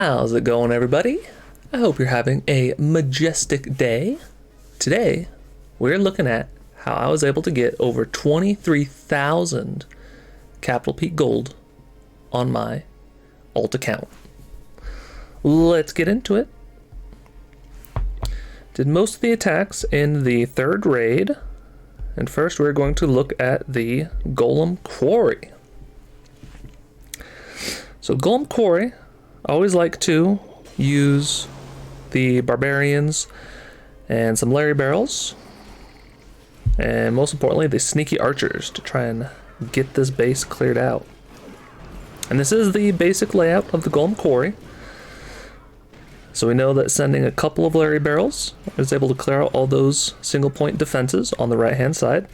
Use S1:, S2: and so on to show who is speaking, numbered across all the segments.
S1: How's it going, everybody? I hope you're having a majestic day. Today, we're looking at how I was able to get over 23,000 Capital Peak Gold on my alt account. Let's get into it. Did most of the attacks in the third raid, and first we're going to look at the Golem Quarry. So Golem Quarry, I always like to use the barbarians and some Larry barrels, and most importantly the sneaky archers to try and get this base cleared out. And this is the basic layout of the Golem Quarry. So we know that sending a couple of Larry barrels is able to clear out all those single point defenses on the right hand side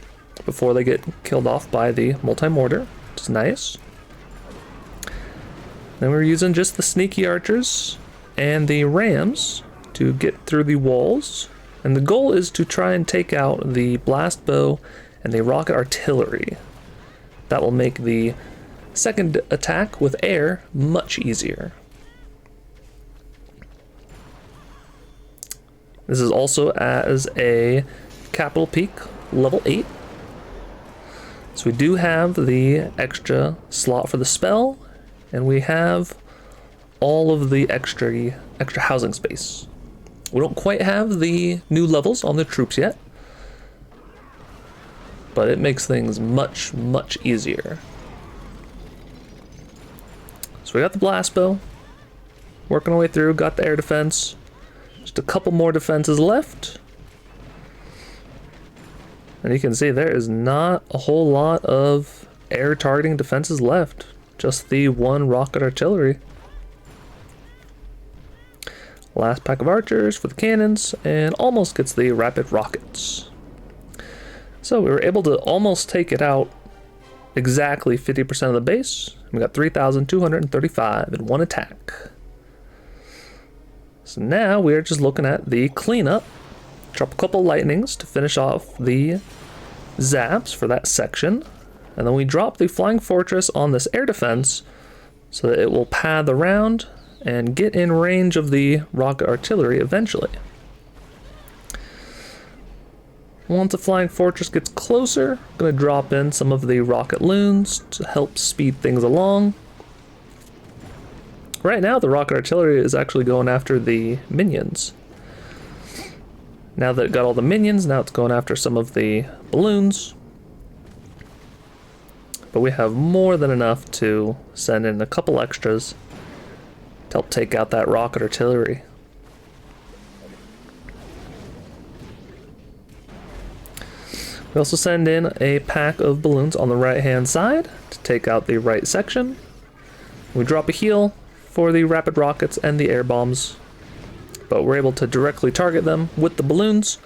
S1: before they get killed off by the multi-mortar, which is nice. Then we're using just the sneaky archers and the rams to get through the walls. And the goal is to try and take out the blast bow and the rocket artillery. That will make the second attack with air much easier. This is also as a Capital Peak level 8. So we do have the extra slot for the spell, and we have all of the extra housing space. We don't quite have the new levels on the troops yet, but it makes things much easier. So we got the blast bow, working our way through, got the air defense, just a couple more defenses left. And you can see there is not a whole lot of air targeting defenses left. Just the one rocket artillery. Last pack of archers for the cannons, and almost gets the rapid rockets. So we were able to almost take it out exactly 50% of the base. We got 3,235 in one attack. So now we're just looking at the cleanup. Drop a couple lightnings to finish off the zaps for that section. And then we drop the flying fortress on this air defense so that it will pad the round and get in range of the rocket artillery eventually. Once the flying fortress gets closer, I'm going to drop in some of the rocket loons to help speed things along. Right now the rocket artillery is actually going after the minions. Now that it got all the minions, now it's going after some of the balloons. But we have more than enough to send in a couple extras to help take out that rocket artillery. We also send in a pack of balloons on the right hand side to take out the right section. We drop a heal for the rapid rockets and the air bombs, but we're able to directly target them with the balloons.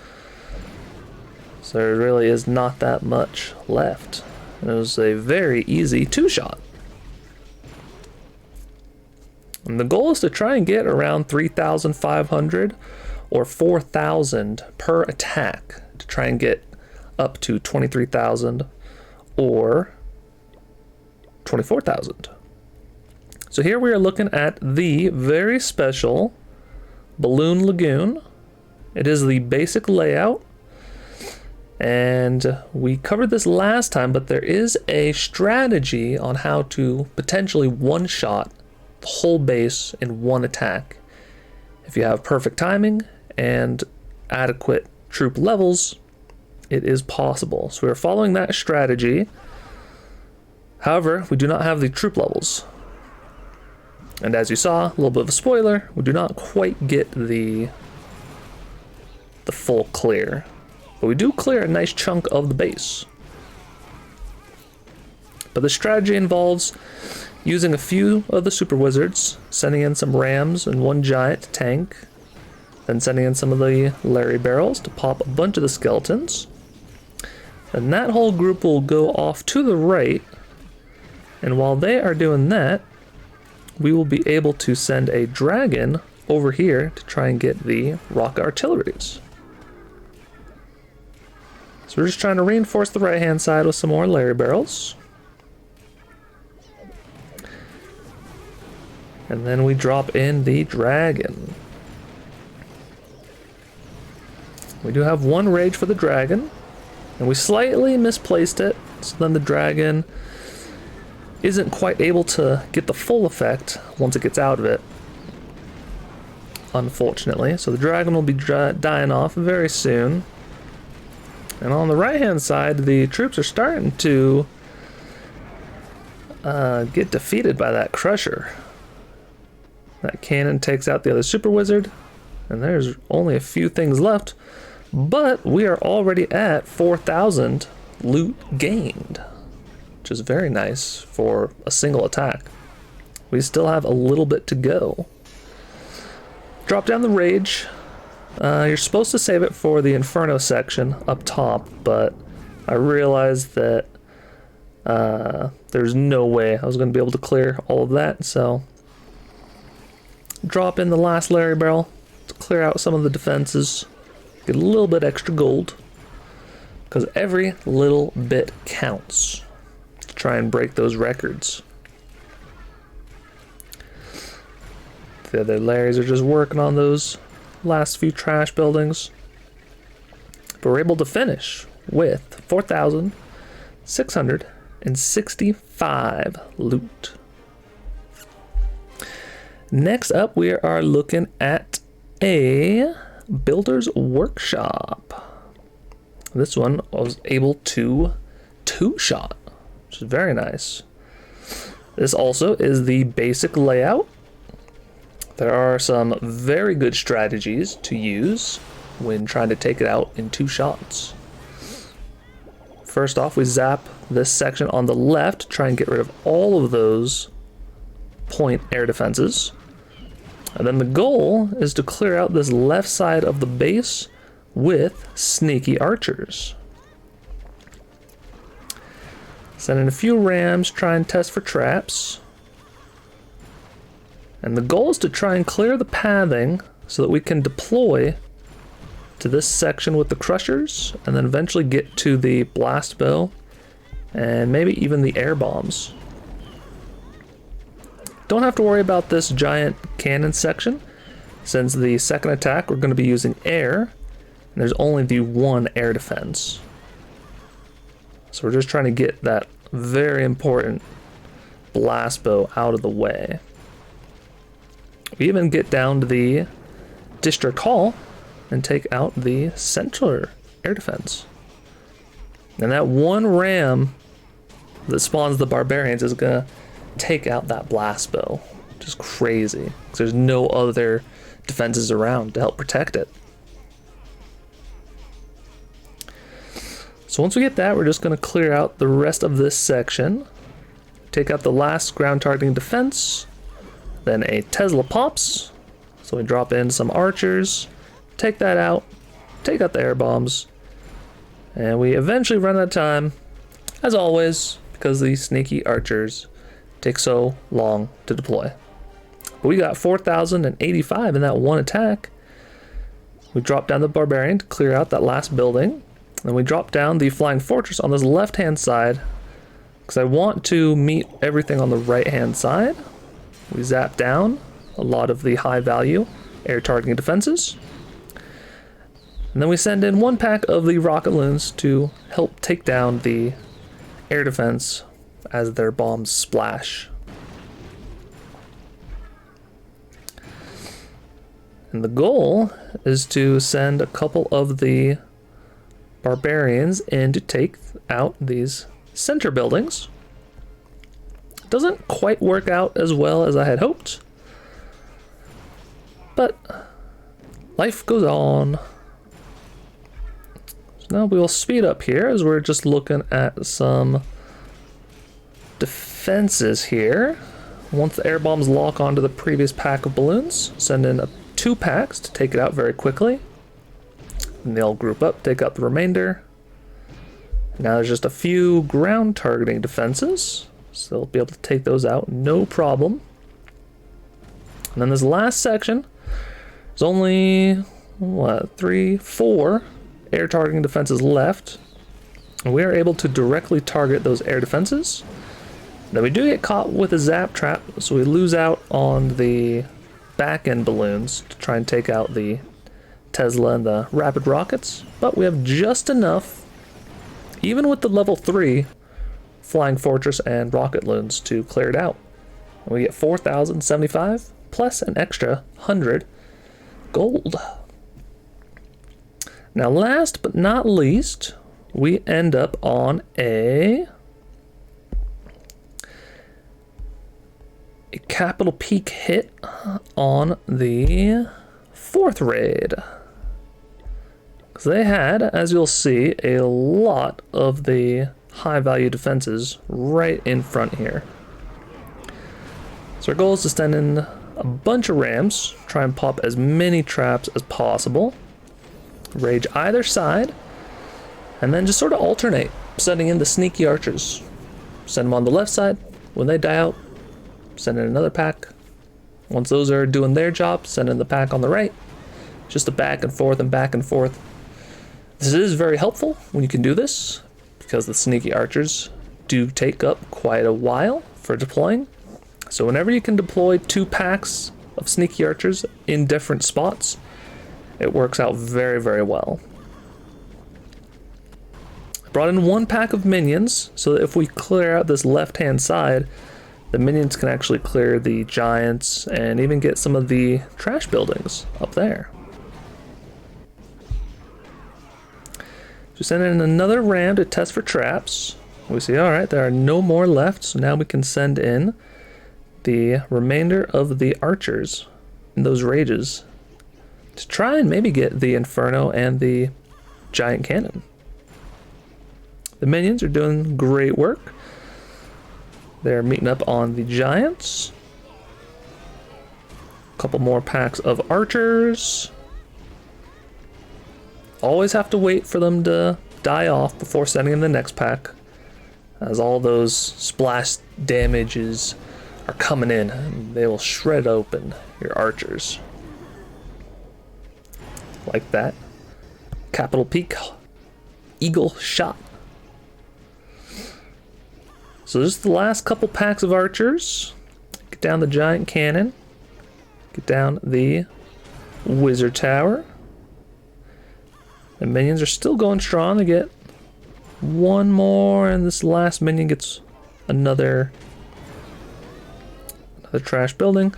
S1: So there really is not that much left. It was a very easy two-shot. And the goal is to try and get around 3,500 or 4,000 per attack to try and get up to 23,000 or 24,000. So here we are looking at the very special Balloon Lagoon. It is the basic layout. And we covered this last time, but there is a strategy on how to potentially one-shot the whole base in one attack. If you have perfect timing and adequate troop levels, it is possible. So we're following that strategy. However, we do not have the troop levels. And as you saw, a little bit of a spoiler, we do not quite get the full clear. But we do clear a nice chunk of the base. But the strategy involves using a few of the super wizards, sending in some rams and one giant to tank, then sending in some of the Larry barrels to pop a bunch of the skeletons. And that whole group will go off to the right, and while they are doing that, we will be able to send a dragon over here to try and get the rocket artilleries. So we're just trying to reinforce the right hand side with some more Larry barrels. And then we drop in the dragon. We do have one rage for the dragon, and we slightly misplaced it, so then the dragon isn't quite able to get the full effect once it gets out of it, unfortunately. So the dragon will be dying off very soon. And on the right hand side, the troops are starting to get defeated by that crusher. That cannon takes out the other super wizard, and there's only a few things left, but we are already at 4,000 loot gained, which is very nice for a single attack. We still have a little bit to go. Drop down the rage. You're supposed to save it for the Inferno section up top, but I realized that there's no way I was going to be able to clear all of that, so drop in the last Larry Barrel to clear out some of the defenses, get a little bit extra gold, because every little bit counts to try and break those records. The other Larrys are just working on those last few trash buildings, but we're able to finish with 4,665 loot. Next up, we are looking at a builder's workshop. This one I was able to two-shot, which is very nice. This also is the basic layout. There are some very good strategies to use when trying to take it out in two shots. First off, we zap this section on the left, try and get rid of all of those point air defenses. And then the goal is to clear out this left side of the base with sneaky archers. Send in a few rams, try and test for traps. And the goal is to try and clear the pathing so that we can deploy to this section with the crushers, and then eventually get to the blast bow and maybe even the air bombs. Don't have to worry about this giant cannon section, since the second attack we're going to be using air, and there's only the one air defense. So we're just trying to get that very important blast bow out of the way. We even get down to the district hall and take out the central air defense. And that one ram that spawns the barbarians is gonna take out that blast bow. Just crazy, because there's no other defenses around to help protect it. So once we get that, we're just gonna clear out the rest of this section. Take out the last ground targeting defense, then a Tesla pops. So we drop in some archers, take that out, take out the air bombs, and we eventually run out of time, as always, because these sneaky archers take so long to deploy. But we got 4,085 in that one attack. We drop down the barbarian to clear out that last building. Then we drop down the flying fortress on this left hand side, because I want to meet everything on the right hand side. We zap down a lot of the high value air targeting defenses. And then we send in one pack of the rocket loons to help take down the air defense as their bombs splash. And the goal is to send a couple of the barbarians in to take out these center buildings. Doesn't quite work out as well as I had hoped, but life goes on. So now we will speed up here as we're just looking at some defenses here. Once the air bombs lock onto the previous pack of balloons, send in 2 packs to take it out very quickly. And they'll group up, take out the remainder. Now there's just a few ground targeting defenses, so they'll be able to take those out, no problem. And then this last section, there's only 3, 4 air targeting defenses left. And we are able to directly target those air defenses. Now we do get caught with a zap trap, so we lose out on the back end balloons to try and take out the Tesla and the rapid rockets, but we have just enough, even with the level 3 flying fortress and rocket loons, to clear it out. And we get 4,075 plus an extra 100 gold. Now last but not least, we end up on a capital peak hit on the 4th raid. Because they had, as you'll see, a lot of the high value defenses right in front here. So our goal is to send in a bunch of rams, try and pop as many traps as possible, rage either side, and then just sort of alternate, sending in the sneaky archers. Send them on the left side. When they die out, send in another pack. Once those are doing their job, send in the pack on the right. Just a back and forth and back and forth. This is very helpful when you can do this, because the sneaky archers do take up quite a while for deploying. So whenever you can deploy 2 packs of sneaky archers in different spots, it works out very, very well. I brought in 1 pack of minions, so that if we clear out this left-hand side, the minions can actually clear the giants and even get some of the trash buildings up there. So send in another ram to test for traps. We see, alright, there are no more left, so now we can send in the remainder of the archers in those rages to try and maybe get the Inferno and the giant cannon. The minions are doing great work. They're meeting up on the giants. A couple more packs of archers. Always have to wait for them to die off before sending in the next pack, as all those splash damages are coming in and they will shred open your archers. Like that. Capital peak eagle shot. So just the last couple packs of archers. Get down the giant cannon. Get down the wizard tower. The minions are still going strong. They get 1 more, and this last minion gets another trash building.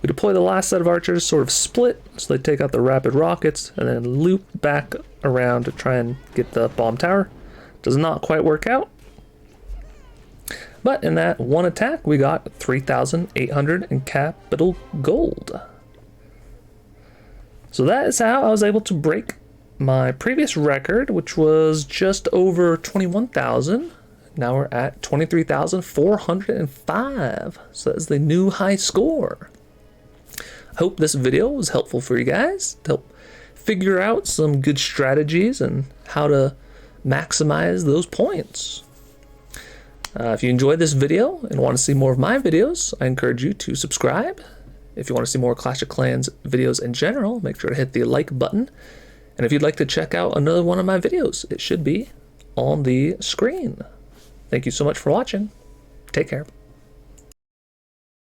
S1: We deploy the last set of archers, sort of split, so they take out the rapid rockets, and then loop back around to try and get the bomb tower. Does not quite work out. But in that 1 attack, we got 3,800 in capital gold. So that is how I was able to break my previous record, which was just over 21,000. Now we're at 23,405. So that's the new high score. I hope this video was helpful for you guys to help figure out some good strategies and how to maximize those points. If you enjoyed this video and want to see more of my videos, I encourage you to subscribe. If you want to see more Clash of Clans videos in general, make sure to hit the like button. And if you'd like to check out another one of my videos, it should be on the screen. Thank you so much for watching. Take care.